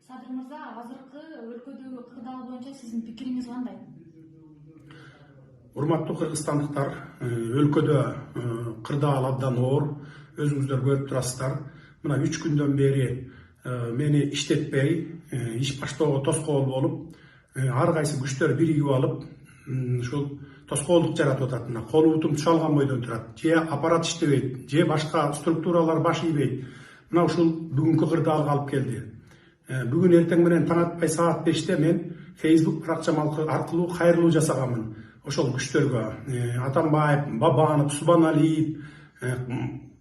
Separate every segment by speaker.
Speaker 1: Садыр мырза, азыркы өлкөдөгү кырдаал боюнча сиздин пикириңиз кандай?
Speaker 2: Урматтуу кыргызстандыктар, өлкөдө кырдаал абдан оор, өзүңүздөр көрүп турасыздар. Мына 3 күндөн бери мени иштетпей, иш баштоого тоскоол болуп, ар кайсы күчтөр биригип алып, ушул тоскоолдук жаратып атат. Мына кол бутум чалган бойдон турат. Же аппарат иштебейт, же башка структуралар баш ийбейт. Мына ушул бүгүнкү кырдаалга алып келди. Бүгүн эртең менен таң атпай саат 5-те мен Facebook баракчам аркылуу кайрылуу жасаганмын. Ошол күчтөргө Атамбаев, Бабанов, Субаналиев,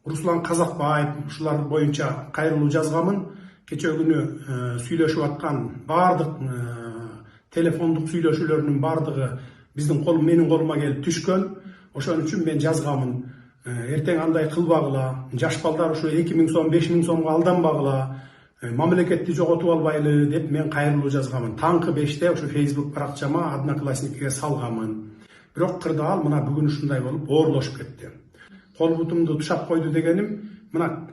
Speaker 2: Руслан Казакбаев ушулар боюнча кайрылуу жазганмын. Кече күнү сүйлөшүп аткан бардык телефондук сүйлөшүүлөрдүн бардыгы менин колума келип түшкөн. Ошон үчүн мен жазганмын. Эртең андай кылбагыла, жаш балдар ушу 2000 сом, 5000 сомго алданбагыла, мамлекетти жоготуп албайлы деп мен кайрылуу жазганмын. Таңкы 5-те ушу Facebook баракчама Одноклассникке салганмын. Бирок кырдаал мына бүгүн ушундай болуп оорлошуп кетти. Кол бутумду тушап койду дегеним, мына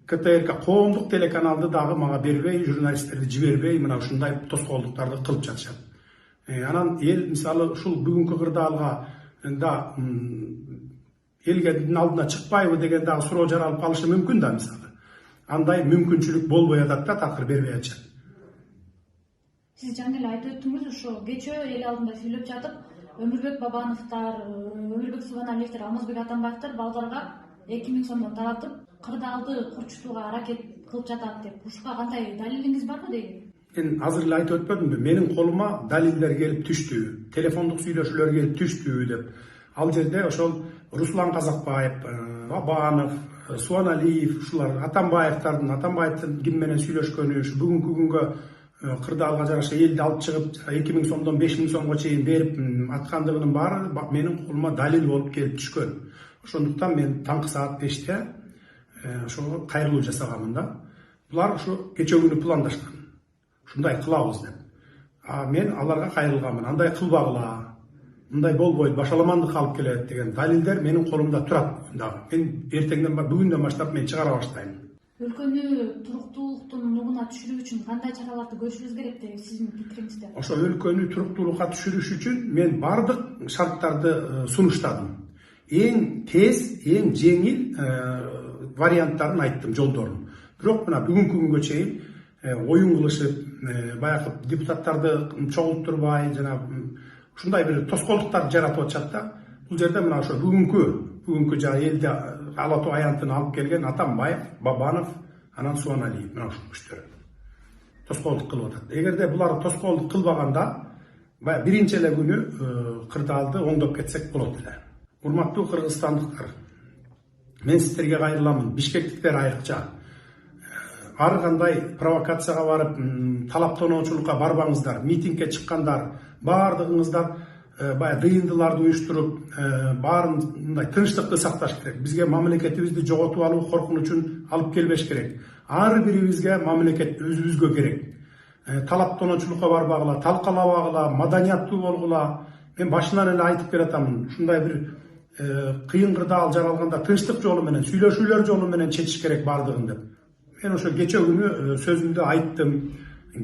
Speaker 2: КТРК коомдук телеканалды дагы мага бербей, журналисттерди жибербей, мына ушундай тоскоолдуктарды кылып жатышат. Анан эл мисалы ушул бүгүнкү кырдаалга да элдин алдына чыкпайбы деген дагы суроо жаралып калышы мүмкүн да мисалы. Андай мүмкүнчүлүк болбой атат да, такыр бербей атышат.
Speaker 1: Сиз жаңы эле айтып өттүңүз, ушу кечээ эл алдында сүйлөп жатып, Өмүрбек Бабановдор, Өмүрбек Субаналиевдер, Алмазбек Атамбаевдер балдарга 2000 сомдон таратып, кырдаалды курчутууга аракет кылып жатат деп. Ушуга кандай далилиңиз барбы дейм?
Speaker 2: Мен азыр эле айтып өтпөдүмбү? Менин колума далилдер келип түштү, телефондук сүйлөшүүлөр келип түштү деп. Ал жерде ошол Руслан Казакбаев, Бабанов, Субаналиев, ушулар Атамбаевдин ким менен сүйлөшкөнү, ушу бүгүнкү күнгө кырдаалга жараша элди алып чыгып 2000 сомдон 5000 сомго чейин берип аткандыгынын баары менин колума далил болуп келип түшкөн. Ошондуктан мен таңкы саат 5-те ошого кайрылуу жасаганмын да. Булар ушу кече күнү пландашкан. Ушундай кылабыз деп. Мен аларга кайрылганмын. Андай кылбагыла, мындай болбойт, башаламандык алып келет деген далилдер менин колумда турат дагы. Мен эртеңден бүгүндөн баштап мен чыгара баштайм.
Speaker 1: Өлкөнү туруктуулуктун нугуна түшүрүү үчүн кандай чараларды көрүшүбүз керек деп сиздин пикириңизде? Ошо
Speaker 2: өлкөнү туруктуулукка түшүрүш үчүн мен бардык шарттарды сунуштадым. Эң тез, эң жеңил варианттарын айттым, жолдорун. Бирок мына бүгүнкү күнгө чейин оюн кылышып, баягы депутаттарды чогултурбай, жана ушундай бир тоскоолдуктарды жаратып атышат да. Бул жерде мына ошо бүгүнкү жана элди алатуу аянтын алып келген Атамбаев, Бабанов, анан Субаналиев, мына ушул күчтөр тоскоолдук кылып атат. Эгерде булар тоскоолдук кылбаганда, баягы биринчи эле күнү кырдаалды оңдоп кетсек болот эле. Урматтуу кыргызстандыктар, мен сиздерге кайрыламын, бишкектиктер айрыкча. Ар кандай провокацияга барып, талаптоочулукка барбаңыздар, митингге чыккандар, баардыгыңыздар баягы тыйындыларды уюштуруп, баарын мындай тынчтыкты сакташ керек. Бизге мамлекетибизди жоготуп алуу коркунучун алып келбеш керек. Ар бирибизге мамлекет өзүбүзгө керек. Талаптоочулукка барбагыла, талкалабагыла, маданияттуу болгула. Мен башынан эле айтып келатамын, ушундай бир кыйын кырдаал жаралганда тынчтык жолу менен, сүйлөшүүлөр жолу менен чечиш керек баардыгын деп. Мен ошо кече күнү сөзүмдү айттым.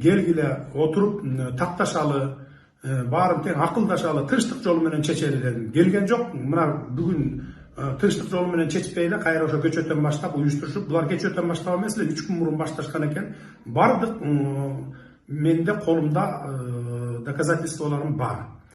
Speaker 2: Келгиле, отуруп такташалы, баарын тең акылдашалы, тынчтык жолу менен чечели дедим. Келген жок. Мына бүгүн тынчтык жолу менен чечпей эле кайра ошо кечөөтөн баштап уюштурушуп, булар кечөөтөн баштап эмес эле 3 күн мурун башташкан экен. Бардык менде колумда доказательстволорум бар.